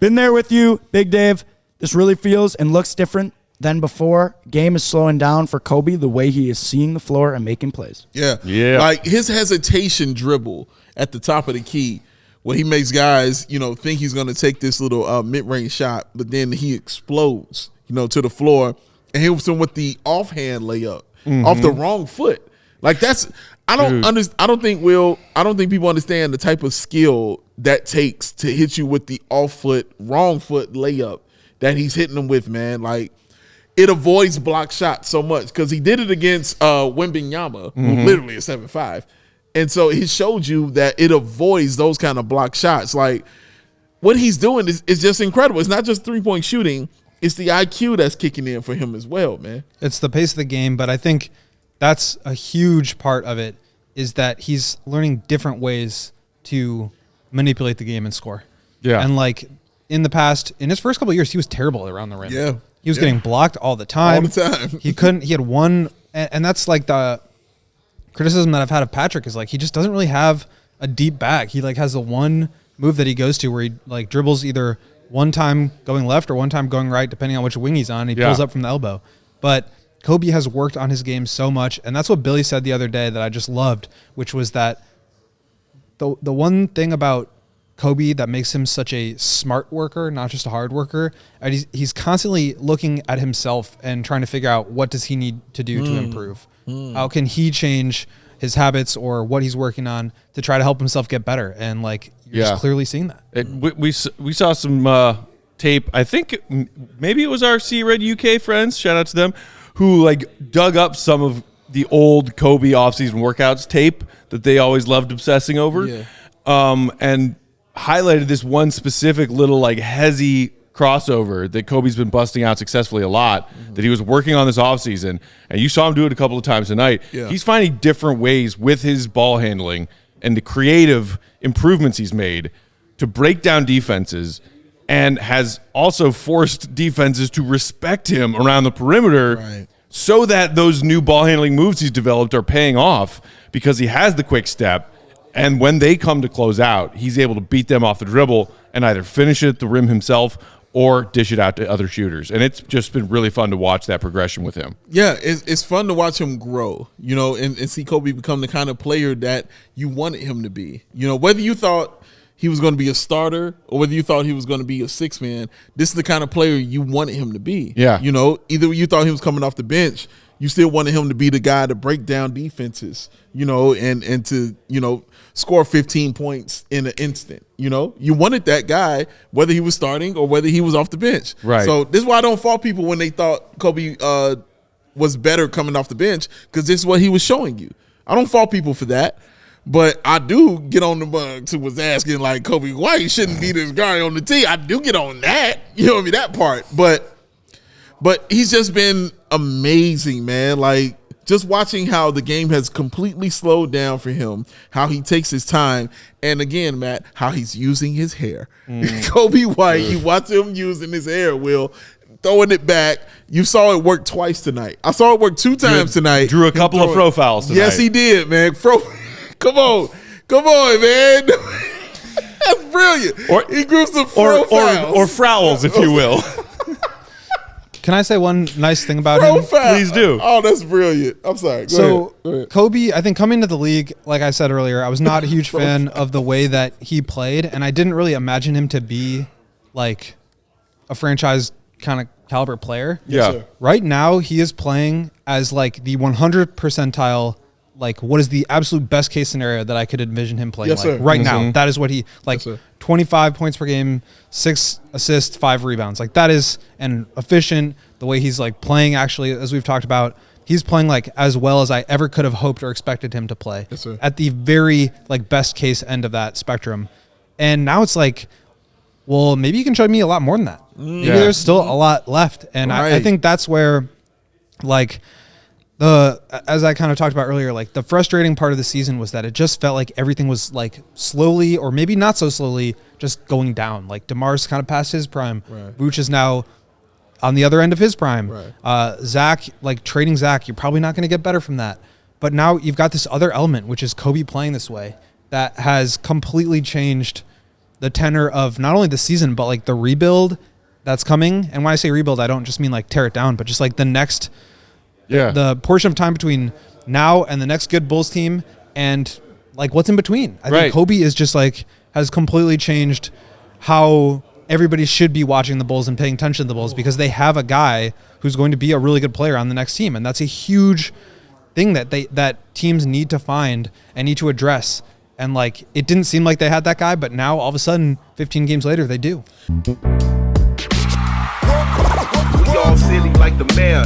Been there with you, Big Dave. This really feels and looks different than before. Game is slowing down for Coby, the way he is seeing the floor and making plays. Yeah. Like his hesitation dribble at the top of the key, where he makes guys, think he's going to take this little mid-range shot, but then he explodes, to the floor, and he was with the offhand layup off the wrong foot. Like that's, I don't think people understand the type of skill that takes to hit you with the wrong foot layup that he's hitting them with, man. Like it avoids block shots so much because he did it against Wembanyama, who literally is 7'5". And so he showed you that it avoids those kind of block shots. Like what he's doing is just incredible. It's not just three-point shooting. It's the IQ that's kicking in for him as well, man. It's the pace of the game, but I think that's a huge part of it is that he's learning different ways to manipulate the game and score. Yeah. And like in the past, in his first couple of years, he was terrible around the rim. Yeah. He was getting blocked all the time. All the time. He had one, and that's like the criticism that I've had of Patrick is like he just doesn't really have a deep bag. He like has the one move that he goes to where he like dribbles either one time going left or one time going right, depending on which wing he's on. He pulls up from the elbow. But Coby has worked on his game so much, and that's what Billy said the other day that I just loved, which was that the one thing about Coby that makes him such a smart worker, not just a hard worker, and he's constantly looking at himself and trying to figure out what does he need to do to improve. How can he change his habits or what he's working on to try to help himself get better? And like you're just clearly seeing that. We saw some tape. I think maybe it was our C-Red UK friends. Shout out to them who like dug up some of the old Coby offseason workouts tape that they always loved obsessing over, and highlighted this one specific little like hezzy crossover that Coby's been busting out successfully a lot, that he was working on this offseason, and you saw him do it a couple of times tonight. He's finding different ways with his ball handling and the creative improvements he's made to break down defenses, and has also forced defenses to respect him around the perimeter so that those new ball handling moves he's developed are paying off because he has the quick step. And when they come to close out, he's able to beat them off the dribble and either finish it at the rim himself or dish it out to other shooters. And it's just been really fun to watch that progression with him. Yeah, it's fun to watch him grow, and see Coby become the kind of player that you wanted him to be. Whether you thought he was going to be a starter or whether you thought he was going to be a six-man, this is the kind of player you wanted him to be. Yeah. Either you thought he was coming off the bench, you still wanted him to be the guy to break down defenses, and to, score 15 points in an instant. You wanted that guy, whether he was starting or whether he was off the bench. Right. So this is why I don't fault people when they thought Coby was better coming off the bench, because this is what he was showing you. I don't fault people for that. But I do get on the bugs who was asking like Coby White shouldn't be this guy on the team. I do get on that, that part. But he's just been amazing, man. Like just watching how the game has completely slowed down for him, how he takes his time, and again, Matt, how he's using his hair. Coby White, you watch him using his hair, Will, throwing it back. You saw it work twice tonight. I saw it work two times tonight. Drew a couple of fro fouls tonight. Yes, he did, man. Come on, man. That's brilliant. He grew some fro fouls. Or frowls, if you will. Can I say one nice thing about him? Please do. Oh, that's brilliant. I'm sorry. Go ahead. Coby, I think coming to the league, like I said earlier, I was not a huge fan of the way that he played, and I didn't really imagine him to be like a franchise kind of caliber player. Yeah. Right now, he is playing as like the 100 percentile. Like, what is the absolute best case scenario that I could envision him playing right now? That is what he, 25 points per game, 6 assists, 5 rebounds. Like, that is an efficient, the way he's, like, playing, actually, as we've talked about, he's playing, like, as well as I ever could have hoped or expected him to play. Yes, sir. At the very, like, best case end of that spectrum. And now it's like, well, maybe you can show me a lot more than that. Maybe there's still a lot left. And I think that's where, like, as I kind of talked about earlier, like the frustrating part of the season was that it just felt like everything was like slowly, or maybe not so slowly, just going down. Like DeMar's kind of past his prime. Right. Vooch is now on the other end of his prime. Right. Zach, like trading Zach, you're probably not going to get better from that. But now you've got this other element, which is Coby playing this way, that has completely changed the tenor of not only the season, but like the rebuild that's coming. And when I say rebuild, I don't just mean like tear it down, but just like the next, the portion of time between now and the next good Bulls team and like what's in between. I think Coby is just like, has completely changed how everybody should be watching the Bulls and paying attention to the Bulls, because they have a guy who's going to be a really good player on the next team. And that's a huge thing that teams need to find and need to address. And like, it didn't seem like they had that guy, but now all of a sudden 15 games later they do. We all silly like the mayor.